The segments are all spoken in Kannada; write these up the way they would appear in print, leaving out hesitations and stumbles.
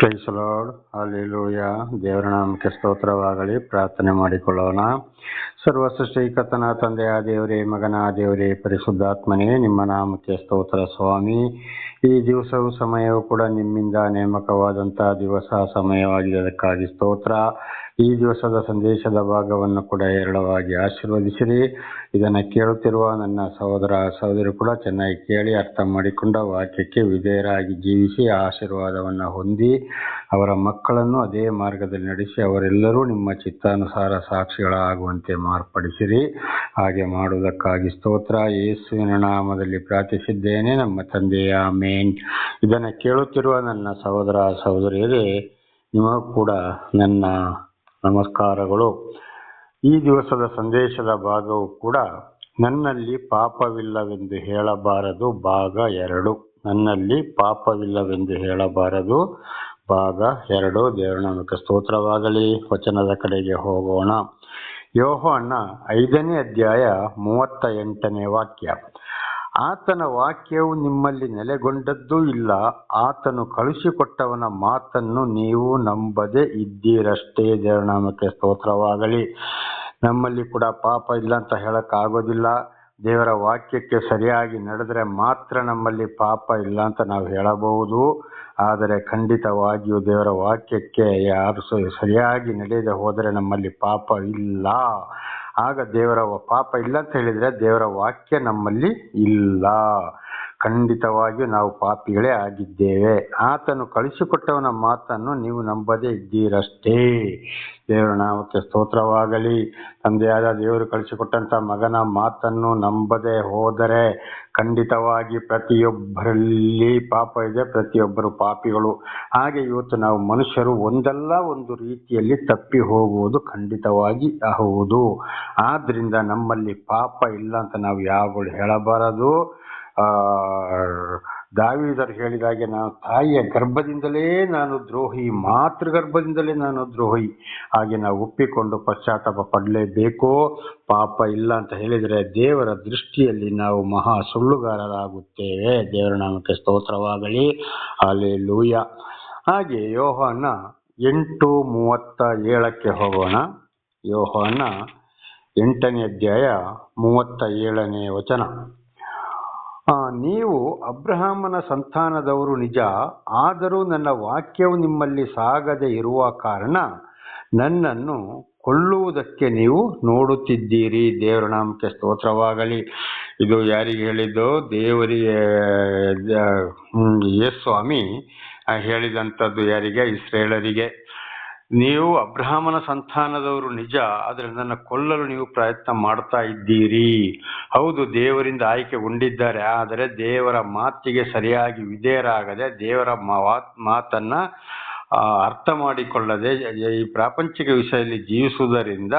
Price lord, hallelujah. ದೇವರ ನಾಮಕ್ಕೆ ಸ್ತೋತ್ರವಾಗಲಿ. ಪ್ರಾರ್ಥನೆ ಮಾಡಿಕೊಳ್ಳೋಣ. ಸರ್ವ ಸೃಷ್ಟಿಕರ್ತನ ತಂದೆಯ ದೇವರೇ, ಮಗನ ದೇವರೇ, ಪರಿಶುದ್ಧಾತ್ಮನೇ, ನಿಮ್ಮ ನಾಮಕ್ಕೆ ಸ್ತೋತ್ರ ಸ್ವಾಮಿ. ಈ ದಿವಸವು ಸಮಯವೂ ಕೂಡ ನಿಮ್ಮಿಂದ ನೇಮಕವಾದಂಥ ದಿವಸ ಸಮಯವಾಗಿದೆ. ಅದಕ್ಕಾಗಿ ಸ್ತೋತ್ರ. ಈ ದಿವಸದ ಸಂದೇಶದ ಭಾಗವನ್ನು ಕೂಡ ಹೇರಳವಾಗಿ ಆಶೀರ್ವದಿಸಿರಿ. ಇದನ್ನು ಕೇಳುತ್ತಿರುವ ನನ್ನ ಸಹೋದರ ಸಹೋದರಿ ಕೂಡ ಚೆನ್ನಾಗಿ ಕೇಳಿ ಅರ್ಥ ಮಾಡಿಕೊಂಡ ವಾಕ್ಯಕ್ಕೆ ವಿಧೇಯರಾಗಿ ಜೀವಿಸಿ ಆಶೀರ್ವಾದವನ್ನು ಹೊಂದಿ ಅವರ ಮಕ್ಕಳನ್ನು ಅದೇ ಮಾರ್ಗದಲ್ಲಿ ನಡೆಸಿ ಅವರೆಲ್ಲರೂ ನಿಮ್ಮ ಚಿತ್ತಾನುಸಾರ ಸಾಕ್ಷಿಗಳಾಗುವಂತೆ ಮಾರ್ಪಡಿಸಿರಿ. ಹಾಗೆ ಮಾಡುವುದಕ್ಕಾಗಿ ಸ್ತೋತ್ರ. ಯೇಸುವಿನ ನಾಮದಲ್ಲಿ ಪ್ರಾರ್ಥಿಸಿದ್ದೇನೆ, ನಮ್ಮ ತಂದೆಯ ಆಮೆನ್. ಇದನ್ನು ಕೇಳುತ್ತಿರುವ ನನ್ನ ಸಹೋದರ ಸಹೋದರಿಯರೇ, ನಿಮಗೂ ಕೂಡ ನನ್ನ ನಮಸ್ಕಾರಗಳು. ಈ ದಿವಸದ ಸಂದೇಶದ ಭಾಗವು ಕೂಡ ನನ್ನಲ್ಲಿ ಪಾಪವಿಲ್ಲವೆಂದು ಹೇಳಬಾರದು ಭಾಗ 2. ನನ್ನಲ್ಲಿ ಪಾಪವಿಲ್ಲವೆಂದು ಹೇಳಬಾರದು ಭಾಗ 2. ದೇವರ ನಾಮಕ್ಕೆ ಸ್ತೋತ್ರವಾಗಲಿ. ವಚನದ ಕಡೆಗೆ ಹೋಗೋಣ. ಯೋಹಾನ 5ನೇ ಅಧ್ಯಾಯ 38ನೇ ವಾಕ್ಯ. ಆತನ ವಾಕ್ಯವು ನಿಮ್ಮಲ್ಲಿ ನೆಲೆಗೊಂಡದ್ದೂ ಇಲ್ಲ, ಆತನು ಕಳುಹಿಸಿಕೊಟ್ಟವನ ಮಾತನ್ನು ನೀವು ನಂಬದೇ ಇದ್ದೀರಷ್ಟೇ. ದೇವರ ನಾಮಕ್ಕೆ ಸ್ತೋತ್ರವಾಗಲಿ. ನಮ್ಮಲ್ಲಿ ಕೂಡ ಪಾಪ ಇಲ್ಲ ಅಂತ ಹೇಳಕ್ಕಾಗೋದಿಲ್ಲ. ದೇವರ ವಾಕ್ಯಕ್ಕೆ ಸರಿಯಾಗಿ ನಡೆದರೆ ಮಾತ್ರ ನಮ್ಮಲ್ಲಿ ಪಾಪ ಇಲ್ಲ ಅಂತ ನಾವು ಹೇಳಬಹುದು. ಆದರೆ ಖಂಡಿತವಾಗಿಯೂ ದೇವರ ವಾಕ್ಯಕ್ಕೆ ಯಾರು ಸರಿಯಾಗಿ ನಡೆಯದೆ ಹೋದರೆ ನಮ್ಮಲ್ಲಿ ಪಾಪ ಇಲ್ಲ. ಆಗ ದೇವರ ಪಾಪ ಇಲ್ಲ ಅಂತ ಹೇಳಿದರೆ ದೇವರ ವಾಕ್ಯ ನಮ್ಮಲ್ಲಿ ಇಲ್ಲ. ಖಂಡಿತವಾಗಿಯೂ ನಾವು ಪಾಪಿಗಳೇ ಆಗಿದ್ದೇವೆ. ಆತನು ಕಳಿಸಿಕೊಟ್ಟವನ ಮಾತನ್ನು ನೀವು ನಂಬದೇ ಇದ್ದೀರಷ್ಟೇ. ದೇವರ ನಾಮಕ್ಕೆ ಸ್ತೋತ್ರವಾಗಲಿ. ತಂದೆಯಾದ ದೇವರು ಕಳಿಸಿಕೊಟ್ಟಂಥ ಮಗನ ಮಾತನ್ನು ನಂಬದೆ ಹೋದರೆ ಖಂಡಿತವಾಗಿ ಪ್ರತಿಯೊಬ್ಬರಲ್ಲಿ ಪಾಪ ಇದೆ. ಪ್ರತಿಯೊಬ್ಬರು ಪಾಪಿಗಳು. ಹಾಗೆ ಇವತ್ತು ನಾವು ಮನುಷ್ಯರು ಒಂದಲ್ಲ ಒಂದು ರೀತಿಯಲ್ಲಿ ತಪ್ಪಿ ಹೋಗುವುದು ಖಂಡಿತವಾಗಿ ಹೌದು. ಆದ್ದರಿಂದ ನಮ್ಮಲ್ಲಿ ಪಾಪ ಇಲ್ಲ ಅಂತ ನಾವು ಯಾವಾಗಲೂ ಹೇಳಬಾರದು. ದಾವೀದರು ಹೇಳಿದಾಗೆ, ನಾನು ತಾಯಿಯ ಗರ್ಭದಿಂದಲೇ ನಾನು ದ್ರೋಹಿ, ಮಾತೃಗರ್ಭದಿಂದಲೇ ನಾನು ದ್ರೋಹಿ. ಹಾಗೆ ನಾವು ಒಪ್ಪಿಕೊಂಡು ಪಶ್ಚಾತ್ತಾಪ ಪಡಲೇಬೇಕು. ಪಾಪ ಇಲ್ಲ ಅಂತ ಹೇಳಿದರೆ ದೇವರ ದೃಷ್ಟಿಯಲ್ಲಿ ನಾವು ಮಹಾ ಸುಳ್ಳುಗಾರರಾಗುತ್ತೇವೆ. ದೇವರ ನಾಮಕ್ಕೆ ಸ್ತೋತ್ರವಾಗಲಿ. ಹಲ್ಲೆಲೂಯಾ. ಹಾಗೆ ಯೋಹಾನ 8:37 ಹೋಗೋಣ. ಯೋಹಾನ 8ನೇ ಅಧ್ಯಾಯ 37ನೇ ವಚನ. ನೀವು ಅಬ್ರಹಾಮನ ಸಂತಾನದವರು ನಿಜ, ಆದರೂ ನನ್ನ ವಾಕ್ಯವು ನಿಮ್ಮಲ್ಲಿ ಸಾಗದೆ ಇರುವ ಕಾರಣ ನನ್ನನ್ನು ಕೊಲ್ಲುವುದಕ್ಕೆ ನೀವು ನೋಡುತ್ತಿದ್ದೀರಿ. ದೇವರ ನಾಮಕ್ಕೆ ಸ್ತೋತ್ರವಾಗಲಿ. ಇದು ಯಾರಿಗೆ ಹೇಳಿದ್ದು? ದೇವರಿಗೆ ಯೇಸುಸ್ವಾಮಿ ಹೇಳಿದಂಥದ್ದು ಯಾರಿಗೆ? ಇಸ್ರೇಲರಿಗೆ. ನೀವು ಅಬ್ರಹಾಮನ ಸಂತಾನದವರು ನಿಜ, ಆದರೆ ನನ್ನ ಕೊಲ್ಲಲು ನೀವು ಪ್ರಯತ್ನ ಮಾಡ್ತಾ ಇದ್ದೀರಿ. ಹೌದು, ದೇವರಿಂದ ಆಯ್ಕೆಗೊಂಡಿದ್ದಾರೆ. ಆದರೆ ದೇವರ ಮಾತಿಗೆ ಸರಿಯಾಗಿ ವಿಧೇಯರಾಗದೆ, ದೇವರ ಮಾತನ್ನ ಅರ್ಥ ಮಾಡಿಕೊಳ್ಳದೆ ಈ ಪ್ರಾಪಂಚಿಕ ವಿಷಯದಲ್ಲಿ ಜೀವಿಸುವುದರಿಂದ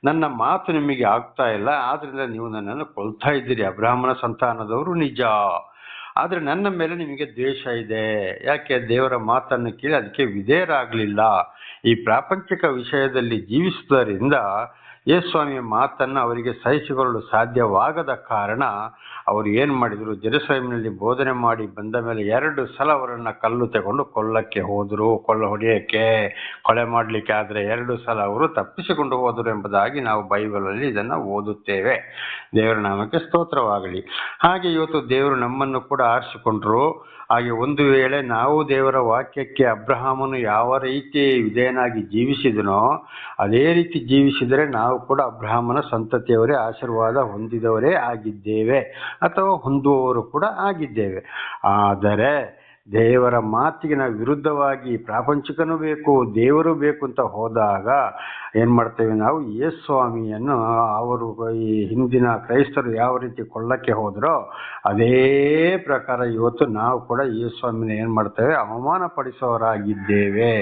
ನನ್ನ ಮಾತು ನಿಮಗೆ ಆಗ್ತಾ ಇಲ್ಲ. ಆದ್ರಿಂದ ನೀವು ನನ್ನನ್ನು ಕೊಲ್ತಾ ಇದ್ದೀರಿ. ಅಬ್ರಹಾಮನ ಸಂತಾನದವರು ನಿಜ, ಆದರೆ ನನ್ನ ಮೇಲೆ ನಿಮಗೆ ದ್ವೇಷ ಇದೆ. ಯಾಕೆ? ದೇವರ ಮಾತನ್ನು ಕೇಳಿ ಅದಕ್ಕೆ ವಿಧೇಯರಾಗಲಿಲ್ಲ. ಈ ಪ್ರಾಪಂಚಿಕ ವಿಷಯದಲ್ಲಿ ಜೀವಿಸುವುದರಿಂದ ಯೇಸುಸ್ವಾಮಿಯ ಮಾತನ್ನು ಅವರಿಗೆ ಸಹಿಸಿಕೊಳ್ಳಲು ಸಾಧ್ಯವಾಗದ ಕಾರಣ ಅವರು ಏನು ಮಾಡಿದರು? ಜೆರುಸಲೇಮಿನಲ್ಲಿ ಬೋಧನೆ ಮಾಡಿ ಬಂದ ಮೇಲೆ 2 ಸಲ ಅವರನ್ನು ಕಲ್ಲು ತಗೊಂಡು ಕೊಲ್ಲಕ್ಕೆ ಹೋದರು. ಹೊಡೆಯೋಕ್ಕೆ, ಕೊಲೆ ಮಾಡಲಿಕ್ಕೆ. ಆದರೆ 2 ಸಲ ಅವರು ತಪ್ಪಿಸಿಕೊಂಡು ಹೋದರು ಎಂಬುದಾಗಿ ನಾವು ಬೈಬಲಲ್ಲಿ ಇದನ್ನು ಓದುತ್ತೇವೆ. ದೇವರ ನಾಮಕ್ಕೆ ಸ್ತೋತ್ರವಾಗಲಿ. ಹಾಗೆ ಇವತ್ತು ದೇವರು ನಮ್ಮನ್ನು ಕೂಡ ಆರಿಸಿಕೊಂಡರು. ಹಾಗೆ ಒಂದು ವೇಳೆ ನಾವು ದೇವರ ವಾಕ್ಯಕ್ಕೆ ಅಬ್ರಹಾಮನು ಯಾವ ರೀತಿ ವಿಧೇಯನಾಗಿ ಜೀವಿಸಿದನೋ ಅದೇ ರೀತಿ ಜೀವಿಸಿದರೆ ನಾವು ಕೂಡ ಅಬ್ರಹಾಮನ ಸಂತತಿಯವರೇ, ಆಶೀರ್ವಾದ ಹೊಂದಿದವರೇ ಆಗಿದ್ದೇವೆ, ಅಥವಾ ಹೊಂದುವವರು ಕೂಡ ಆಗಿದ್ದೇವೆ. ಆದರೆ ದೇವರ ಮಾತಿಗೆ ನಾವು ವಿರುದ್ಧವಾಗಿ ಪ್ರಾಪಂಚಿಕನೂ ಬೇಕು, ದೇವರು ಬೇಕು ಅಂತ ಹೋದಾಗ ಏನು ಮಾಡ್ತೇವೆ? ನಾವು ಯೇಸುಸ್ವಾಮಿಯನ್ನು ಅವರು ಈ ಹಿಂದಿನ ಕ್ರೈಸ್ತರು ಯಾವ ರೀತಿ ಕೊಳ್ಳಕ್ಕೆ ಹೋದರೋ ಅದೇ ಪ್ರಕಾರ ಇವತ್ತು ನಾವು ಕೂಡ ಯೇಸುಸ್ವಾಮಿನ ಏನು ಮಾಡ್ತೇವೆ? ಅವಮಾನ ಪಡಿಸೋರಾಗಿದ್ದೇವೆ.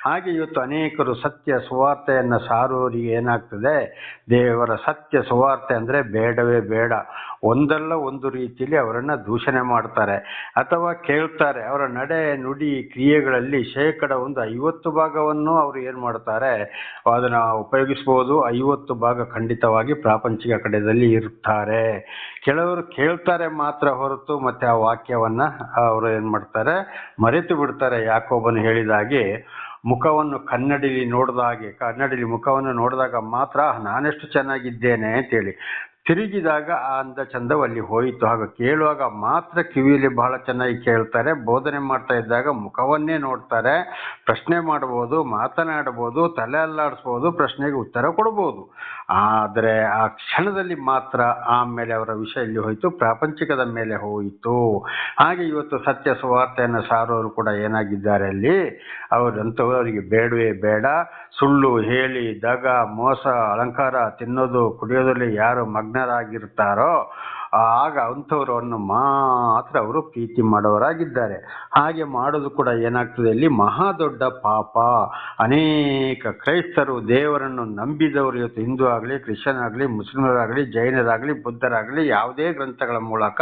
ಹಾಗೆ ಇವತ್ತು ಅನೇಕರು ಸತ್ಯ ಸುವಾರ್ತೆಯನ್ನು ಸಾರುವವರಿಗೆ ಏನಾಗ್ತದೆ? ದೇವರ ಸತ್ಯ ಸುವಾರ್ತೆ ಅಂದರೆ ಬೇಡವೇ ಬೇಡ. ಒಂದಲ್ಲ ಒಂದು ರೀತಿಯಲ್ಲಿ ಅವರನ್ನು ದೂಷಣೆ ಮಾಡ್ತಾರೆ ಅಥವಾ ಕೇಳ್ತಾರೆ. ಅವರ ನಡೆ ನುಡಿ ಕ್ರಿಯೆಗಳಲ್ಲಿ 50% ಅವರು ಏನು ಮಾಡ್ತಾರೆ, ಅದನ್ನು ಉಪಯೋಗಿಸ್ಬೋದು. 50% ಖಂಡಿತವಾಗಿ ಪ್ರಾಪಂಚಿಕ ಕಡೆಯಲ್ಲಿ ಇರ್ತಾರೆ. ಕೆಲವರು ಕೇಳ್ತಾರೆ ಮಾತ್ರ ಹೊರತು ಮತ್ತೆ ಆ ವಾಕ್ಯವನ್ನು ಅವರು ಏನು ಮಾಡ್ತಾರೆ, ಮರೆತು ಬಿಡ್ತಾರೆ. ಯಾಕೋಬನು ಹೇಳಿದಾಗೆ ಮುಖವನ್ನು ಕನ್ನಡಿಲಿ ಮುಖವನ್ನು ನೋಡಿದಾಗ ಮಾತ್ರ ನಾನೆಷ್ಟು ಚೆನ್ನಾಗಿದ್ದೇನೆ ಅಂತೇಳಿ ತಿರುಗಿದಾಗ ಆ ಅಂದ ಚಂದವು ಅಲ್ಲಿ ಹೋಯಿತು. ಆಗ ಕೇಳುವಾಗ ಮಾತ್ರ ಕಿವಿಯಲ್ಲಿ ಬಹಳ ಚೆನ್ನಾಗಿ ಕೇಳ್ತಾರೆ, ಬೋಧನೆ ಮಾಡ್ತಾ ಇದ್ದಾಗ ಮುಖವನ್ನೇ ನೋಡ್ತಾರೆ. ಪ್ರಶ್ನೆ ಮಾಡ್ಬೋದು, ಮಾತನಾಡ್ಬೋದು, ತಲೆ ಅಲ್ಲಾಡಿಸ್ಬೋದು, ಪ್ರಶ್ನೆಗೆ ಉತ್ತರ ಕೊಡ್ಬೋದು. ಆದರೆ ಆ ಕ್ಷಣದಲ್ಲಿ ಮಾತ್ರ ಆಮೇಲೆ ಅವರ ವಿಷಯ ಇಲ್ಲಿ ಹೋಯಿತು, ಪ್ರಾಪಂಚಿಕದ ಮೇಲೆ ಹೋಯಿತು. ಹಾಗೆ ಇವತ್ತು ಸತ್ಯ ಸುವಾರ್ತೆಯನ್ನು ಸಾರೋರು ಕೂಡ ಏನಾಗಿದ್ದಾರೆ ಅಲ್ಲಿ, ಅವರಿಗೆ ಬೇಡವೇ ಬೇಡ. ಸುಳ್ಳು ಹೇಳಿ ದಗ ಮೋಸ ಅಲಂಕಾರ ತಿನ್ನೋದು ಕುಡಿಯೋದ್ರಲ್ಲಿ ಯಾರು ಮಗ್ನರಾಗಿರ್ತಾರೋ ಆಗ ಅಂಥವರನ್ನು ಮಾತ್ರ ಅವರು ಪ್ರೀತಿ ಮಾಡೋರಾಗಿದ್ದಾರೆ. ಹಾಗೆ ಮಾಡೋದು ಕೂಡ ಏನಾಗ್ತದೆ ಇಲ್ಲಿ ಮಹಾ ದೊಡ್ಡ ಪಾಪ. ಅನೇಕ ಕ್ರೈಸ್ತರು ದೇವರನ್ನು ನಂಬಿದವರು ಇವತ್ತು ಹಿಂದೂ ಆಗಲಿ, ಕ್ರಿಶ್ಚಿಯನ್ ಆಗಲಿ, ಮುಸ್ಲಿಮರಾಗಲಿ, ಜೈನರಾಗಲಿ, ಬುದ್ಧರಾಗಲಿ ಯಾವುದೇ ಗ್ರಂಥಗಳ ಮೂಲಕ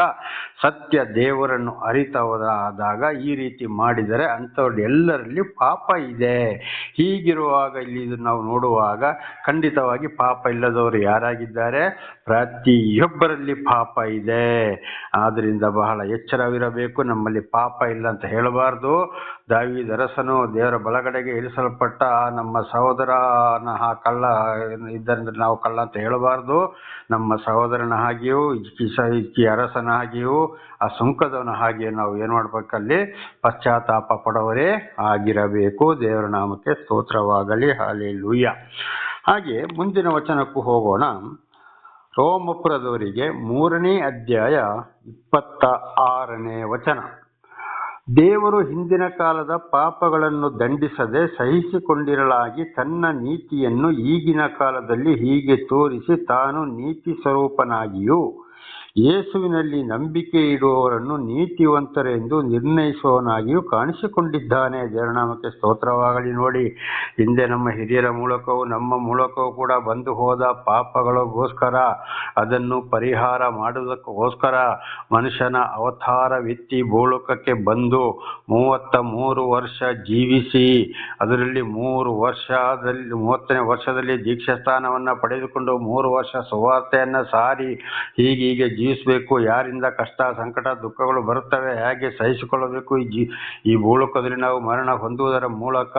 ಸತ್ಯ ದೇವರನ್ನು ಅರಿತವರಾದಾಗ ಈ ರೀತಿ ಮಾಡಿದರೆ ಅಂಥವ್ರು ಎಲ್ಲರಲ್ಲಿ ಪಾಪ ಇದೆ. ಹೀಗಿರುವಾಗ ಇಲ್ಲಿ ನಾವು ನೋಡುವಾಗ ಖಂಡಿತವಾಗಿ ಪಾಪ ಇಲ್ಲದವರು ಯಾರಾಗಿದ್ದಾರೆ? ಪ್ರತಿಯೊಬ್ಬರಲ್ಲಿ ಪಾಪ ಇದೆ. ಆದ್ರಿಂದ ಬಹಳ ಎಚ್ಚರವಿರಬೇಕು. ನಮ್ಮಲ್ಲಿ ಪಾಪ ಇಲ್ಲ ಅಂತ ಹೇಳಬಾರ್ದು. ದಾವೀದ ಅರಸನು ದೇವರ ಬಲಗಡೆಗೆ ಇಳಿಸಲ್ಪಟ್ಟ ನಮ್ಮ ಸಹೋದರನ ಕಳ್ಳ ಇದ್ದರಿಂದ ನಾವು ಕಳ್ಳ ಅಂತ ಹೇಳಬಾರ್ದು. ನಮ್ಮ ಸಹೋದರನ ಹಾಗೆಯೂ ಈ ಅರಸನ ಹಾಗೆಯೂ ಆ ಸುಂಕದವನ ಹಾಗೆಯೂ ನಾವು ಏನು ಮಾಡ್ಬೇಕಲ್ಲಿ ಪಶ್ಚಾತ್ತಾಪ ಪಡವರೇ ಆಗಿರಬೇಕು. ದೇವರ ನಾಮಕ್ಕೆ ಸ್ತೋತ್ರವಾಗಲಿ. ಹಲ್ಲೆಲೂಯಾ. ಹಾಗೆ ಮುಂದಿನ ವಚನಕ್ಕೂ ಹೋಗೋಣ. ರೋಮಪುರದವರಿಗೆ 3ನೇ ಅಧ್ಯಾಯ 26ನೇ ವಚನ. ದೇವರು ಹಿಂದಿನ ಕಾಲದ ಪಾಪಗಳನ್ನು ದಂಡಿಸದೆ ಸಹಿಸಿಕೊಂಡಿರಲಾಗಿ ತನ್ನ ನೀತಿಯನ್ನು ಈಗಿನ ಕಾಲದಲ್ಲಿ ಹೀಗೆ ತೋರಿಸಿ ತಾನು ನೀತಿ ಸ್ವರೂಪನಾಗಿಯೂ ಯೇಸುವಿನಲ್ಲಿ ನಂಬಿಕೆ ಇಡುವವರನ್ನು ನೀತಿವಂತರೆಂದು ನಿರ್ಣಯಿಸುವವನಾಗಿಯೂ ಕಾಣಿಸಿಕೊಂಡಿದ್ದಾನೆ. ದೇವರನಾಮಕ್ಕೆ ಸ್ತೋತ್ರವಾಗಲಿ. ನೋಡಿ, ಹಿಂದೆ ನಮ್ಮ ಹಿರಿಯರ ಮೂಲಕವೂ ನಮ್ಮ ಮೂಲಕವೂ ಕೂಡ ಬಂದು ಹೋದ ಪಾಪಗಳಿಗೋಸ್ಕರ, ಅದನ್ನು ಪರಿಹಾರ ಮಾಡುವುದಕ್ಕೋಸ್ಕರ ಮನುಷ್ಯನ ಅವತಾರವೆತ್ತಿ ಭೂಲೋಕಕ್ಕೆ ಬಂದು 33 ವರ್ಷ ಜೀವಿಸಿ, ಅದರಲ್ಲಿ 30ನೇ ವರ್ಷದಲ್ಲಿ ದೀಕ್ಷಾಸ್ಥಾನವನ್ನು ಪಡೆದುಕೊಂಡು 3 ವರ್ಷ ಸುವಾರ್ತೆಯನ್ನು ಸಾರಿ ಹೀಗೆ ಜೀವಿಸಬೇಕು. ಯಾರಿಂದ ಕಷ್ಟ ಸಂಕಟ ದುಃಖಗಳು ಬರುತ್ತವೆ, ಹೇಗೆ ಸಹಿಸಿಕೊಳ್ಳಬೇಕು ಈ ಭೂಲೋಕದಲ್ಲಿ ನಾವು ಮರಣ ಹೊಂದುವುದರ ಮೂಲಕ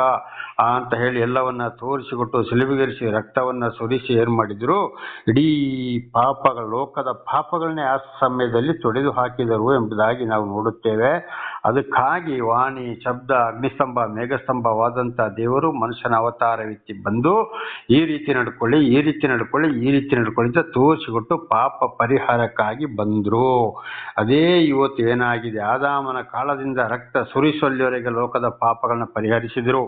ಅಂತ ಹೇಳಿ ಎಲ್ಲವನ್ನ ತೋರಿಸಿಕೊಟ್ಟು ಸಿಲುಬೆಗೇರಿಸಿ ರಕ್ತವನ್ನು ಸುರಿಸಿ ಏನು ಮಾಡಿದ್ರು, ಇಡೀ ಲೋಕದ ಪಾಪಗಳನ್ನೇ ಆ ಸಮಯದಲ್ಲಿ ತೊಡೆದು ಹಾಕಿದರು ಎಂಬುದಾಗಿ ನಾವು ನೋಡುತ್ತೇವೆ. ಅದಕ್ಕಾಗಿ ವಾಣಿ, ಶಬ್ದ, ಅಗ್ನಿಸ್ತಂಭ, ಮೇಘಸ್ತಂಭವಾದಂಥ ದೇವರು ಮನುಷ್ಯನ ಅವತಾರವೆತ್ತಿ ಬಂದು ಈ ರೀತಿ ನಡ್ಕೊಳ್ಳಿ ಅಂತ ತೋರಿಸಿಕೊಟ್ಟು ಪಾಪ ಪರಿಹಾರಕ್ಕಾಗಿ ಬಂದರು. ಅದೇ ಇವತ್ತು ಏನಾಗಿದೆ, ಆದಾಮನ ಕಾಲದಿಂದ ರಕ್ತ ಸುರಿಸೊಲ್ಲಿವರೆಗೆ ಲೋಕದ ಪಾಪಗಳನ್ನ ಪರಿಹರಿಸಿದರು.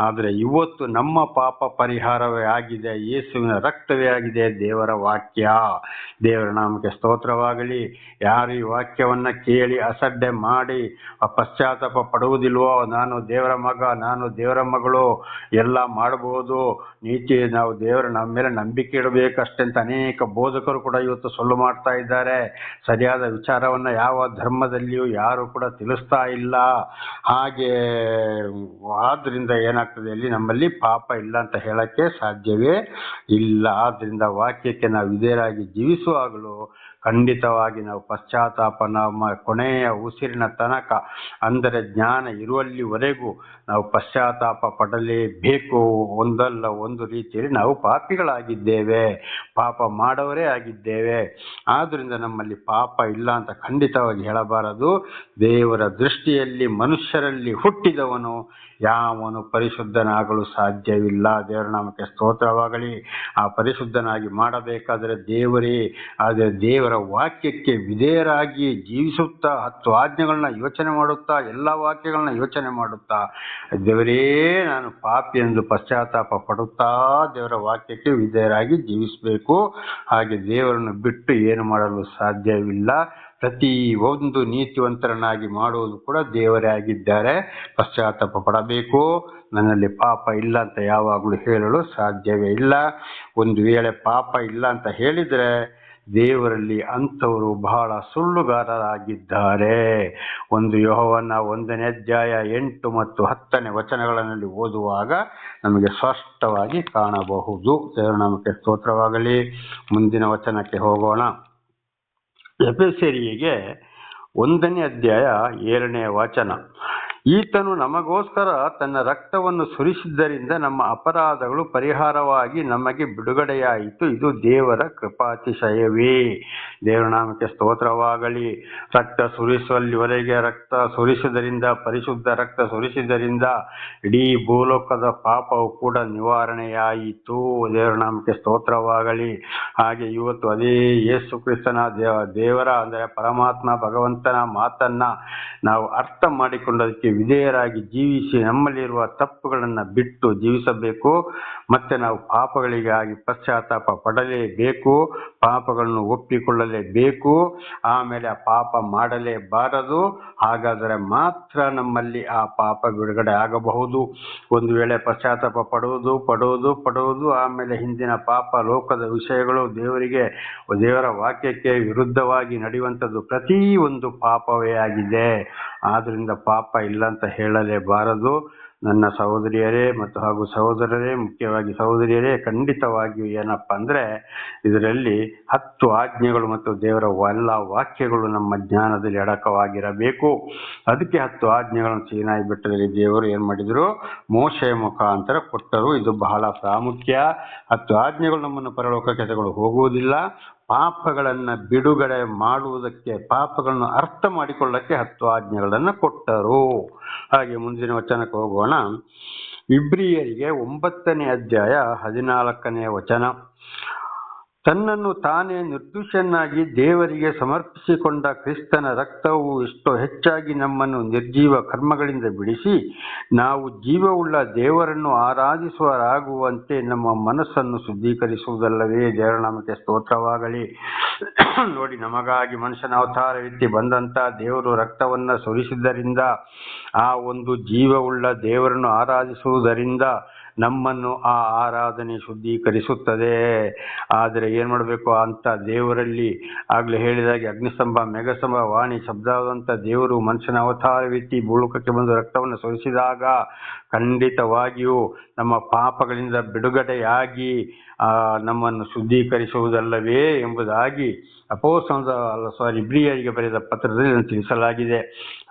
ಆದರೆ ಇವತ್ತು ನಮ್ಮ ಪಾಪ ಪರಿಹಾರವೇ ಆಗಿದೆ, ಯೇಸುವಿನ ರಕ್ತವೇ ಆಗಿದೆ ದೇವರ ವಾಕ್ಯ. ದೇವರ ನಾಮಕ್ಕೆ ಸ್ತೋತ್ರವಾಗಲಿ. ಯಾರು ಈ ವಾಕ್ಯವನ್ನ ಕೇಳಿ ಅಸಡ್ಡೆ ಮಾಡಿ ಪಶ್ಚಾತ್ತಾಪ ಪಡುವುದಿಲ್ವೋ, ನಾನು ದೇವರ ಮಗ, ನಾನು ದೇವರ ಮಗಳು, ಎಲ್ಲ ಮಾಡಬಹುದು, ನಾವು ನಮ್ಮ ಮೇಲೆ ನಂಬಿಕೆ ಇಡಬೇಕಷ್ಟೇ ಅಂತ ಅನೇಕ ಬೋಧಕರು ಕೂಡ ಇವತ್ತು ಸುಳ್ಳು ಮಾಡ್ತಾ ಇದ್ದಾರೆ. ಸರಿಯಾದ ವಿಚಾರವನ್ನ ಯಾವ ಧರ್ಮದಲ್ಲಿಯೂ ಯಾರು ಕೂಡ ತಿಳಿಸ್ತಾ ಇಲ್ಲ. ಹಾಗೆ ಆದ್ರಿಂದ ಏನಾಗ್ತದೆ, ಅಲ್ಲಿ ನಮ್ಮಲ್ಲಿ ಪಾಪ ಇಲ್ಲ ಅಂತ ಹೇಳಕ್ಕೆ ಸಾಧ್ಯವೇ ಇಲ್ಲ. ಆದ್ರಿಂದ ವಾಕ್ಯಕ್ಕೆ ನಾವು ವಿಧೇಯರಾಗಿ ಜೀವಿಸುವಾಗಲೂ ಖಂಡಿತವಾಗಿ ನಾವು ಪಶ್ಚಾತ್ತಾಪ, ನಮ್ಮ ಕೊನೆಯ ಉಸಿರಿನ ತನಕ ಅಂದರೆ ಜ್ಞಾನ ಇರುವಲ್ಲಿವರೆಗೂ ನಾವು ಪಶ್ಚಾತ್ತಾಪ ಪಡಲೇಬೇಕು. ಒಂದಲ್ಲ ಒಂದು ರೀತಿಯಲ್ಲಿ ನಾವು ಪಾಪಿಗಳಾಗಿದ್ದೇವೆ, ಪಾಪ ಮಾಡವರೇ ಆಗಿದ್ದೇವೆ. ಆದ್ರಿಂದ ನಮ್ಮಲ್ಲಿ ಪಾಪ ಇಲ್ಲ ಅಂತ ಖಂಡಿತವಾಗಿ ಹೇಳಬಾರದು. ದೇವರ ದೃಷ್ಟಿಯಲ್ಲಿ ಮನುಷ್ಯರಲ್ಲಿ ಹುಟ್ಟಿದವನು ಯಾವನು ಪರಿಶುದ್ಧನಾಗಲು ಸಾಧ್ಯವಿಲ್ಲ. ದೇವರ ನಾಮಕ್ಕೆ ಸ್ತೋತ್ರವಾಗಲಿ. ಆ ಪರಿಶುದ್ಧನಾಗಿ ಮಾಡಬೇಕಾದರೆ ಆದರೆ ದೇವರ ವಾಕ್ಯಕ್ಕೆ ವಿಧೇಯರಾಗಿ ಜೀವಿಸುತ್ತಾ 10 ಆಜ್ಞೆಗಳನ್ನ ಯೋಚನೆ ಮಾಡುತ್ತಾ, ಎಲ್ಲ ವಾಕ್ಯಗಳನ್ನ ಯೋಚನೆ ಮಾಡುತ್ತಾ, ದೇವರೇ ನಾನು ಪಾಪಿ ಎಂದು ಪಶ್ಚಾತ್ತಾಪ ಪಡುತ್ತಾ ದೇವರ ವಾಕ್ಯಕ್ಕೆ ವಿಧೇಯರಾಗಿ ಜೀವಿಸಬೇಕು. ಹಾಗೆ ದೇವರನ್ನು ಬಿಟ್ಟು ಏನು ಮಾಡಲು ಸಾಧ್ಯವಿಲ್ಲ. ಪ್ರತಿ ಒಂದು ನೀತಿವಂತರನ್ನಾಗಿ ಮಾಡುವುದು ಕೂಡ ದೇವರೇ ಆಗಿದ್ದಾರೆ. ಪಶ್ಚಾತ್ತಾಪ ಪಡಬೇಕು. ನನ್ನಲ್ಲಿ ಪಾಪ ಇಲ್ಲ ಅಂತ ಯಾವಾಗಲೂ ಹೇಳಲು ಸಾಧ್ಯವೇ ಇಲ್ಲ. ಒಂದು ವೇಳೆ ಪಾಪ ಇಲ್ಲ ಅಂತ ಹೇಳಿದರೆ ದೇವರಲ್ಲಿ ಅಂಥವರು ಬಹಳ ಸುಳ್ಳುಗಾರರಾಗಿದ್ದಾರೆ. 1 ಯೋಹನ 1ನೇ ಅಧ್ಯಾಯ 8 ಮತ್ತು 10ನೇ ವಚನಗಳಲ್ಲಿ ಓದುವಾಗ ನಮಗೆ ಸ್ಪಷ್ಟವಾಗಿ ಕಾಣಬಹುದು. ದೇವರ ನಾಮಕ್ಕೆ ಸ್ತೋತ್ರವಾಗಲಿ. ಮುಂದಿನ ವಚನಕ್ಕೆ ಹೋಗೋಣ. ಎಫೆಸರಿಯರಿಗೆ 1ನೇ ಅಧ್ಯಾಯ 7ನೇ ವಚನ. ಈತನು ನಮಗೋಸ್ಕರ ತನ್ನ ರಕ್ತವನ್ನು ಸುರಿಸಿದ್ದರಿಂದ ನಮ್ಮ ಅಪರಾಧಗಳು ಪರಿಹಾರವಾಗಿ ನಮಗೆ ಬಿಡುಗಡೆಯಾಯಿತು. ಇದು ದೇವರ ಕೃಪಾತಿಶಯವೇ. ದೇವರ ನಾಮಕ್ಕೆ ಸ್ತೋತ್ರವಾಗಲಿ. ರಕ್ತ ಸುರಿಸುವಲ್ಲಿವರೆಗೆ ರಕ್ತ ಸುರಿಸುವುದರಿಂದ, ಪರಿಶುದ್ಧ ರಕ್ತ ಸುರಿಸಿದ್ದರಿಂದ ಇಡೀ ಭೂಲೋಕದ ಪಾಪವು ಕೂಡ ನಿವಾರಣೆಯಾಯಿತು. ದೇವರ ನಾಮಕ್ಕೆ ಸ್ತೋತ್ರವಾಗಲಿ. ಹಾಗೆ ಇವತ್ತು ಅದೇ ಯೇಸು ಕ್ರಿಸ್ತನ ದೇವರ ಅಂದರೆ ಪರಮಾತ್ಮ ಭಗವಂತನ ಮಾತನ್ನ ನಾವು ಅರ್ಥ ಮಾಡಿಕೊಂಡದಕ್ಕೆ ವಿಧೇಯರಾಗಿ ಜೀವಿಸಿ ನಮ್ಮಲ್ಲಿರುವ ತಪ್ಪುಗಳನ್ನು ಬಿಟ್ಟು ಜೀವಿಸಬೇಕು. ಮತ್ತೆ ನಾವು ಪಾಪಗಳಿಗಾಗಿ ಪಶ್ಚಾತ್ತಾಪ ಪಡಲೇಬೇಕು, ಪಾಪಗಳನ್ನು ಒಪ್ಪಿಕೊಳ್ಳಲೇಬೇಕು, ಆಮೇಲೆ ಆ ಪಾಪ ಮಾಡಲೇಬಾರದು. ಹಾಗಾದರೆ ಮಾತ್ರ ನಮ್ಮಲ್ಲಿ ಆ ಪಾಪ ಬಿಡುಗಡೆ ಆಗಬಹುದು. ಒಂದು ವೇಳೆ ಪಶ್ಚಾತ್ತಾಪ ಪಡುವುದು ಆಮೇಲೆ ಹಿಂದಿನ ಪಾಪ, ಲೋಕದ ವಿಷಯಗಳು, ದೇವರ ವಾಕ್ಯಕ್ಕೆ ವಿರುದ್ಧವಾಗಿ ನಡೆಯುವಂಥದ್ದು ಪ್ರತಿಯೊಂದು ಪಾಪವೇ ಆಗಿದೆ. ಆದ್ರಿಂದ ಪಾಪ ಇಲ್ಲ ಅಂತ ಹೇಳಲೇಬಾರದು. ನನ್ನ ಸಹೋದರಿಯರೇ ಮತ್ತು ಹಾಗೂ ಸಹೋದರರೇ, ಮುಖ್ಯವಾಗಿ ಸಹೋದರಿಯರೇ, ಖಂಡಿತವಾಗಿಯೂ ಏನಪ್ಪ ಅಂದರೆ ಇದರಲ್ಲಿ 10 ಆಜ್ಞೆಗಳು ಮತ್ತು ದೇವರ ಎಲ್ಲ ವಾಕ್ಯಗಳು ನಮ್ಮ ಜ್ಞಾನದಲ್ಲಿ ಅಡಕವಾಗಿರಬೇಕು. ಅದಕ್ಕೆ 10 ಆಜ್ಞೆಗಳನ್ನು ಸೀನಾಯಿ ಬೆಟ್ಟದಲ್ಲಿ ದೇವರು ಏನು ಮಾಡಿದರು, ಮೋಶೆಯ ಮುಖಾಂತರ ಕೊಟ್ಟರು. ಇದು ಬಹಳ ಪ್ರಾಮುಖ್ಯ. 10 ಆಜ್ಞೆಗಳು ನಮ್ಮನ್ನು ಪರಲೋಕಕ್ಕೆ ತಗೊಂಡು ಹೋಗುವುದಿಲ್ಲ. ಪಾಪಗಳನ್ನು ಬಿಡುಗಡೆ ಮಾಡುವುದಕ್ಕೆ, ಪಾಪಗಳನ್ನು ಅರ್ಥ ಮಾಡಿಕೊಳ್ಳಕ್ಕೆ 10 ಆಜ್ಞೆಗಳನ್ನು ಕೊಟ್ಟರು. ಹಾಗೆ ಮುಂದಿನ ವಚನಕ್ಕೆ ಹೋಗೋಣ. ಇಬ್ರಿಯರಿಗೆ 9ನೇ ಅಧ್ಯಾಯ 14ನೇ ವಚನ. ತನ್ನನ್ನು ತಾನೇ ನಿರ್ದೋಷಿಯನ್ನಾಗಿ ದೇವರಿಗೆ ಸಮರ್ಪಿಸಿಕೊಂಡ ಕ್ರಿಸ್ತನ ರಕ್ತವು ಎಷ್ಟೋ ಹೆಚ್ಚಾಗಿ ನಮ್ಮನ್ನು ನಿರ್ಜೀವ ಕರ್ಮಗಳಿಂದ ಬಿಡಿಸಿ ನಾವು ಜೀವವುಳ್ಳ ದೇವರನ್ನು ಆರಾಧಿಸುವರಾಗುವಂತೆ ನಮ್ಮ ಮನಸ್ಸನ್ನು ಶುದ್ಧೀಕರಿಸುವುದಲ್ಲವೇ. ದೇವರ ನಾಮಕ್ಕೆ ಸ್ತೋತ್ರವಾಗಲಿ. ನೋಡಿ, ನಮಗಾಗಿ ಮನುಷ್ಯನ ಅವತಾರವೆತ್ತಿ ಬಂದಂತ ದೇವರು ರಕ್ತವನ್ನು ಸುರಿಸಿದ್ದರಿಂದ, ಆ ಒಂದು ಜೀವವುಳ್ಳ ದೇವರನ್ನು ಆರಾಧಿಸುವುದರಿಂದ ನಮ್ಮನ್ನು ಆ ಆರಾಧನೆ ಶುದ್ಧೀಕರಿಸುತ್ತದೆ. ಆದರೆ ಏನು ಮಾಡಬೇಕು ಅಂತ ದೇವರಲ್ಲಿ ಆಗಲೇ ಹೇಳಿದಾಗೆ ಅಗ್ನಿಸ್ತಂಭ, ಮೇಘಸ್ತಂಭ, ವಾಣಿ ಶಬ್ದವಾದಂಥ ದೇವರು ಮನುಷ್ಯನ ಅವತಾರವೆತ್ತಿ ಭೂಲೋಕಕ್ಕೆ ಬಂದು ರಕ್ತವನ್ನು ಸುರಿಸಿದಾಗ ಖಂಡಿತವಾಗಿಯೂ ನಮ್ಮ ಪಾಪಗಳಿಂದ ಬಿಡುಗಡೆಯಾಗಿ ನಮ್ಮನ್ನು ಶುದ್ಧೀಕರಿಸುವುದಲ್ಲವೇ ಎಂಬುದಾಗಿ ಇಬ್ರಿಯರಿಗೆ ಬರೆದ ಪತ್ರದಲ್ಲಿ ತಿಳಿಸಲಾಗಿದೆ.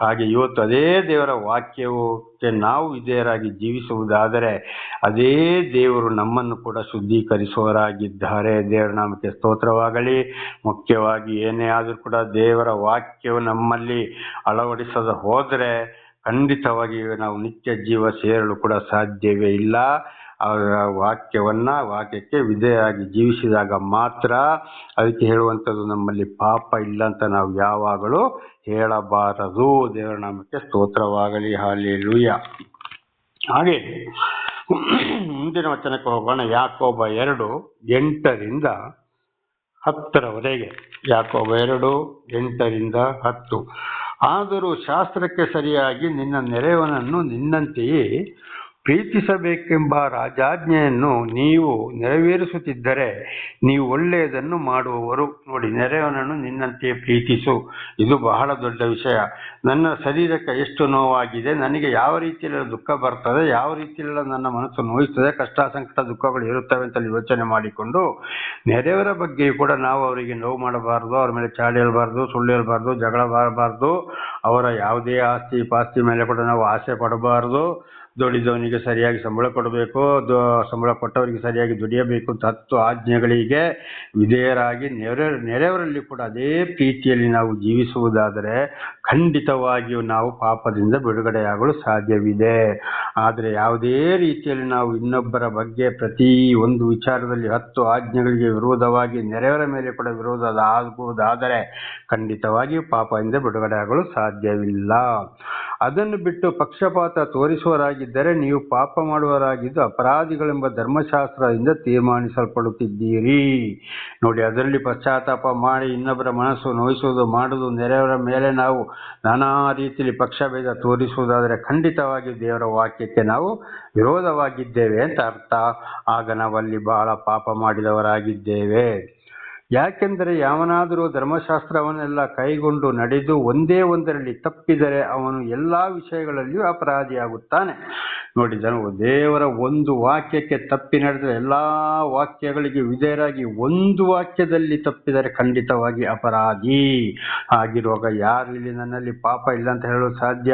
ಹಾಗೆ ಇವತ್ತು ಅದೇ ದೇವರ ವಾಕ್ಯಕ್ಕೆ ನಾವು ವಿಧೇಯರಾಗಿ ಜೀವಿಸುವುದಾದರೆ ಅದೇ ದೇವರು ನಮ್ಮನ್ನು ಕೂಡ ಶುದ್ಧೀಕರಿಸುವವರಾಗಿದ್ದಾರೆ. ದೇವರ ನಾಮಕ್ಕೆ ಸ್ತೋತ್ರವಾಗಲಿ. ಮುಖ್ಯವಾಗಿ ಏನೇ ಆದರೂ ಕೂಡ ದೇವರ ವಾಕ್ಯವು ನಮ್ಮಲ್ಲಿ ಅಳವಡಿಸದ ಹೋದರೆ ಖಂಡಿತವಾಗಿ ನಾವು ನಿತ್ಯ ಜೀವ ಸೇರಲು ಕೂಡ ಸಾಧ್ಯವೇ ಇಲ್ಲ. ವಾಕ್ಯಕ್ಕೆ ವಿಧೇಯರಾಗಿ ಜೀವಿಸಿದಾಗ ಮಾತ್ರ. ಅದಕ್ಕೆ ಹೇಳುವಂಥದ್ದು ನಮ್ಮಲ್ಲಿ ಪಾಪ ಇಲ್ಲ ಅಂತ ನಾವು ಯಾವಾಗಲೂ ಹೇಳಬಾರದು. ದೇವರ ನಾಮಕ್ಕೆ ಸ್ತೋತ್ರವಾಗಲಿ. ಹಲ್ಲೆಲೂಯಾ. ಹಾಗೆ ಮುಂದಿನ ವಚನಕ್ಕೆ ಹೋಗೋಣ. ಯಾಕೋಬ 2:8 10 ಯಾಕೋಬ 2:8-10. ಆದರೂ ಶಾಸ್ತ್ರಕ್ಕೆ ಸರಿಯಾಗಿ ನಿನ್ನ ನೆರೆಯವನನ್ನು ನಿನ್ನಂತೆಯೇ ಪ್ರೀತಿಸಬೇಕೆಂಬ ರಾಜಾಜ್ಞೆಯನ್ನು ನೀವು ನೆರವೇರಿಸುತ್ತಿದ್ದರೆ ನೀವು ಒಳ್ಳೆಯದನ್ನು ಮಾಡುವವರು. ನೋಡಿ, ನೆರೆಯವನನ್ನು ನಿನ್ನಂತೆಯೇ ಪ್ರೀತಿಸು. ಇದು ಬಹಳ ದೊಡ್ಡ ವಿಷಯ. ನನ್ನ ಶರೀರಕ್ಕೆ ಎಷ್ಟು ನೋವಾಗಿದೆ, ನನಗೆ ಯಾವ ರೀತಿಯಲ್ಲಿ ದುಃಖ ಬರ್ತದೆ, ಯಾವ ರೀತಿಯಲ್ಲ ನನ್ನ ಮನಸ್ಸು ನೋಯಿಸ್ತದೆ, ಕಷ್ಟ ಸಂಕಟ ದುಃಖಗಳು ಇರುತ್ತವೆ ಅಂತ ಯೋಚನೆ ಮಾಡಿಕೊಂಡು ನೆರೆಯವರ ಬಗ್ಗೆಯೂ ಕೂಡ ನಾವು ಅವರಿಗೆ ನೋವು ಮಾಡಬಾರ್ದು, ಅವ್ರ ಮೇಲೆ ಚಾಡಿ ಹೇಳಬಾರ್ದು, ಸುಳ್ಳು ಹೇಳಬಾರ್ದು, ಜಗಳ ಬರಬಾರ್ದು, ಅವರ ಯಾವುದೇ ಆಸ್ತಿ ಪಾಸ್ತಿ ಮೇಲೆ ಕೂಡ ನಾವು ಆಸೆ ಪಡಬಾರ್ದು. ದುಡಿದವನಿಗೆ ಸರಿಯಾಗಿ ಸಂಬಳ ಕೊಡಬೇಕು, ಸಂಬಳ ಕೊಟ್ಟವರಿಗೆ ಸರಿಯಾಗಿ ದುಡಿಯಬೇಕು ಅಂತ 10 ಆಜ್ಞೆಗಳಿಗೆ ವಿಧೇಯರಾಗಿ ನೆರೆಯವರಲ್ಲಿ ಕೂಡ ಅದೇ ಪ್ರೀತಿಯಲ್ಲಿ ನಾವು ಜೀವಿಸುವುದಾದರೆ ಖಂಡಿತವಾಗಿಯೂ ನಾವು ಪಾಪದಿಂದ ಬಿಡುಗಡೆಯಾಗಲು ಸಾಧ್ಯವಿದೆ. ಆದರೆ ಯಾವುದೇ ರೀತಿಯಲ್ಲಿ ನಾವು ಇನ್ನೊಬ್ಬರ ಬಗ್ಗೆ ಪ್ರತಿ ಒಂದು ವಿಚಾರದಲ್ಲಿ 10 ಆಜ್ಞೆಗಳಿಗೆ ವಿರೋಧವಾಗಿ ನೆರೆಯವರ ಮೇಲೆ ಕೂಡ ವಿರೋಧ ಆಗುವುದಾದರೆ ಖಂಡಿತವಾಗಿಯೂ ಪಾಪದಿಂದ ಬಿಡುಗಡೆಯಾಗಲು ಸಾಧ್ಯವಿಲ್ಲ. ಅದನ್ನು ಬಿಟ್ಟು ಪಕ್ಷಪಾತ ತೋರಿಸುವವರಾಗಿದ್ದರೆ ನೀವು ಪಾಪ ಮಾಡುವವರಾಗಿದ್ದು ಅಪರಾಧಿಗಳೆಂಬ ಧರ್ಮಶಾಸ್ತ್ರದಿಂದ ತೀರ್ಮಾನಿಸಲ್ಪಡುತ್ತಿದ್ದೀರಿ. ನೋಡಿ, ಅದರಲ್ಲಿ ಪಶ್ಚಾತ್ತಾಪ ಮಾಡಿ ಇನ್ನೊಬ್ಬರ ಮನಸ್ಸು ನೋಯಿಸುವುದು ಮಾಡುವುದು, ನೆರೆಯವರ ಮೇಲೆ ನಾವು ನಾನಾ ರೀತಿಯಲ್ಲಿ ಪಕ್ಷಭೇದ ತೋರಿಸುವುದಾದರೆ ಖಂಡಿತವಾಗಿ ದೇವರ ವಾಕ್ಯಕ್ಕೆ ನಾವು ವಿರೋಧವಾಗಿದ್ದೇವೆ ಅಂತ ಅರ್ಥ. ಆಗ ನಾವಲ್ಲಿ ಬಹಳ ಪಾಪ ಮಾಡಿದವರಾಗಿದ್ದೇವೆ. ಯಾಕೆಂದರೆ ಯಾವನಾದರೂ ಧರ್ಮಶಾಸ್ತ್ರವನ್ನೆಲ್ಲ ಕೈಗೊಂಡು ನಡೆದು ಒಂದೇ ಒಂದರಲ್ಲಿ ತಪ್ಪಿದರೆ ಅವನು ಎಲ್ಲ ವಿಷಯಗಳಲ್ಲಿಯೂ ಅಪರಾಧಿಯಾಗುತ್ತಾನೆ. ನೋಡಿ ದೇವರ ಒಂದು ವಾಕ್ಯಕ್ಕೆ ತಪ್ಪಿ ನಡೆದ ಎಲ್ಲ ವಾಕ್ಯಗಳಿಗೆ ವಿಧೇಯರಾಗಿ ಒಂದು ವಾಕ್ಯದಲ್ಲಿ ತಪ್ಪಿದರೆ ಖಂಡಿತವಾಗಿ ಅಪರಾಧಿ. ಆಗಿರುವಾಗ ಯಾರು ಇಲ್ಲಿ ನನ್ನಲ್ಲಿ ಪಾಪ ಇಲ್ಲ ಅಂತ ಹೇಳಲು ಸಾಧ್ಯ?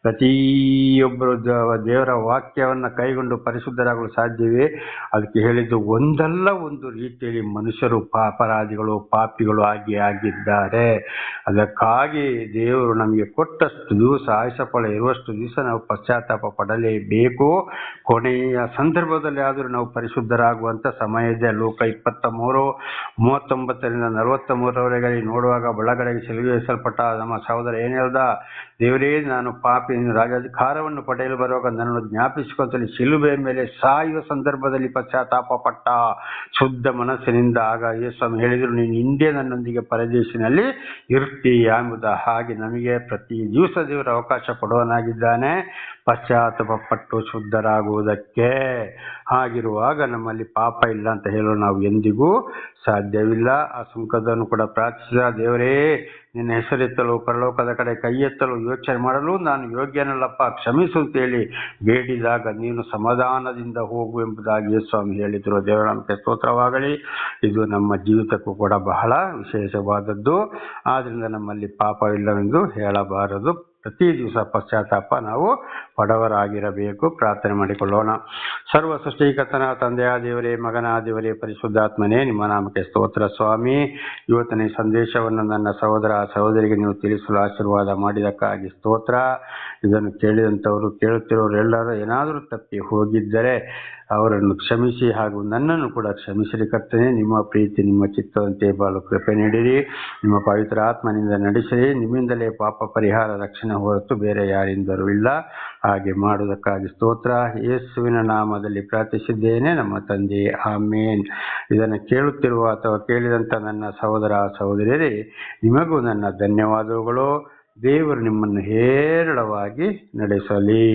ಪ್ರತಿಯೊಬ್ಬರು ದೇವರ ವಾಕ್ಯವನ್ನು ಕೈಗೊಂಡು ಪರಿಶುದ್ಧರಾಗಲು ಸಾಧ್ಯವೇ? ಅದಕ್ಕೆ ಹೇಳಿದ್ದು ಒಂದಲ್ಲ ಒಂದು ರೀತಿಯಲ್ಲಿ ಮನುಷ್ಯರು ಅಪರಾಧಿಗಳು, ಪಾಪಿಗಳು ಆಗಿದ್ದಾರೆ. ಅದಕ್ಕಾಗಿ ದೇವರು ನಮಗೆ ಕೊಟ್ಟಷ್ಟು ದಿವಸ, ಆಯುಷಫಲ ಇರುವಷ್ಟು ದಿವಸ ನಾವು ಪಶ್ಚಾತ್ತಾಪ ಪಡಲೇಬೇಕು. ಕೊನೆಯ ಸಂದರ್ಭದಲ್ಲಿ ಆದರೂ ನಾವು ಪರಿಶುದ್ಧರಾಗುವಂತ ಸಮಯ ಇದೆ. ಲೋಕ 23:39-43 ನೋಡುವಾಗ ಒಳಗಡೆಗೆ ಸಿಲುಗಿಸಲ್ಪಟ್ಟ ನಮ್ಮ ಸಹೋದರ ಏನ್ ಹೇಳ್ದ? ದೇವರೇ, ನಾನು ಪಾಪಿ, ರಾಜಾಧಿಕಾರವನ್ನು ಪಡೆಯಲು ಬರುವಾಗ ನನ್ನನ್ನು ಜ್ಞಾಪಿಸಿಕೊಂತಲ್ಲಿ ಶಿಲುಬೆಯ ಮೇಲೆ ಸಾಯುವ ಸಂದರ್ಭದಲ್ಲಿ ಪಶ್ಚಾತ್ತಾಪ ಪಟ್ಟ ಶುದ್ಧ ಮನಸ್ಸಿನಿಂದ. ಆಗ ಯೇಸು ಹೇಳಿದ್ರು, ನೀನು ಹಿಂದೆ ನನ್ನೊಂದಿಗೆ ಪರದೇಶಿನಲ್ಲಿ ಇರ್ತೀಯ ಎಂಬುದ. ಹಾಗೆ ನಮಗೆ ಪ್ರತಿ ದಿವಸ ದೇವರ ಅವಕಾಶ ಕೊಡುವನಾಗಿದ್ದಾನೆ ಪಶ್ಚಾತ್ತಾಪ ಪಟ್ಟು ಶುದ್ಧರಾಗುವುದಕ್ಕೆ. ಹಾಗಿರುವಾಗ ನಮ್ಮಲ್ಲಿ ಪಾಪ ಇಲ್ಲ ಅಂತ ಹೇಳಲು ನಾವು ಎಂದಿಗೂ ಸಾಧ್ಯವಿಲ್ಲ. ಆ ಸುಂಕದನ್ನು ಕೂಡ ಪ್ರಾರ್ಥಿಸಿದ, ದೇವರೇ, ನಿನ್ನ ಹೆಸರೆತ್ತಲು, ಪರಲೋಕದ ಕಡೆ ಕೈ ಎತ್ತಲು, ಯೋಚನೆ ಮಾಡಲು ನಾನು ಯೋಗ್ಯನಲ್ಲಪ್ಪ, ಕ್ಷಮಿಸು ಅಂತೇಳಿ ಬೇಡಿದಾಗ ನೀನು ಸಮಾಧಾನದಿಂದ ಹೋಗು ಎಂಬುದಾಗಿ ಸ್ವಾಮಿ ಹೇಳಿದರು. ದೇವರ ನಾಮಕ್ಕೆ ಸ್ತೋತ್ರವಾಗಲಿ. ಇದು ನಮ್ಮ ಜೀವಿತಕ್ಕೂ ಕೂಡ ಬಹಳ ವಿಶೇಷವಾದದ್ದು. ಆದ್ರಿಂದ ನಮ್ಮಲ್ಲಿ ಪಾಪವಿಲ್ಲವೆಂದು ಹೇಳಬಾರದು. ಪ್ರತಿ ದಿವಸ ಪಶ್ಚಾತ್ತಾಪ ನಾವು ಪಡವರಾಗಿರಬೇಕು. ಪ್ರಾರ್ಥನೆ ಮಾಡಿಕೊಳ್ಳೋಣ. ಸರ್ವ ಸೃಷ್ಟಿಕರ್ತನ ತಂದೆಯ ದೇವರೇ, ಮಗನ ದೇವರೇ, ಪರಿಶುದ್ಧಾತ್ಮನೇ, ನಿಮ್ಮ ನಾಮಕ್ಕೆ ಸ್ತೋತ್ರ ಸ್ವಾಮಿ. ಇವತ್ತಿನ ಈ ಸಂದೇಶವನ್ನು ನನ್ನ ಸಹೋದರ ಸಹೋದರಿಗೆ ನೀವು ತಿಳಿಸಲು ಆಶೀರ್ವಾದ ಮಾಡಿದಕ್ಕಾಗಿ ಸ್ತೋತ್ರ. ಇದನ್ನು ಕೇಳಿದಂಥವರು, ಕೇಳುತ್ತಿರೋರು ಎಲ್ಲರೂ ಏನಾದರೂ ತಪ್ಪಿ ಹೋಗಿದ್ದರೆ ಅವರನ್ನು ಕ್ಷಮಿಸಿ, ಹಾಗೂ ನನ್ನನ್ನು ಕೂಡ ಕ್ಷಮಿಸಿರಿ ಕರ್ತನೆ. ನಿಮ್ಮ ಪ್ರೀತಿ, ನಿಮ್ಮ ಚಿತ್ತದಂತೆ ಬಾಳು ಕೃಪೆ ನೀಡಿರಿ. ನಿಮ್ಮ ಪವಿತ್ರ ಆತ್ಮನಿಂದ ನಡೆಸಿರಿ. ನಿಮ್ಮಿಂದಲೇ ಪಾಪ ಪರಿಹಾರ, ರಕ್ಷಣೆ ಹೊರತು ಬೇರೆ ಯಾರಿಂದಲೂ ಇಲ್ಲ. ಹಾಗೆ ಮಾಡುವುದಕ್ಕಾಗಿ ಸ್ತೋತ್ರ. ಯೇಸುವಿನ ನಾಮದಲ್ಲಿ ಪ್ರಾರ್ಥಿಸಿದ್ದೇನೆ ನಮ್ಮ ತಂದೆ, ಆಮೇನ್. ಇದನ್ನು ಕೇಳುತ್ತಿರುವ ಅಥವಾ ಕೇಳಿದಂಥ ನನ್ನ ಸಹೋದರ ಸಹೋದರಿಯರೇ, ನಿಮಗೂ ನನ್ನ ಧನ್ಯವಾದಗಳು. ದೇವರು ನಿಮ್ಮನ್ನು ಹೇರಳವಾಗಿ ನಡೆಸಲಿ.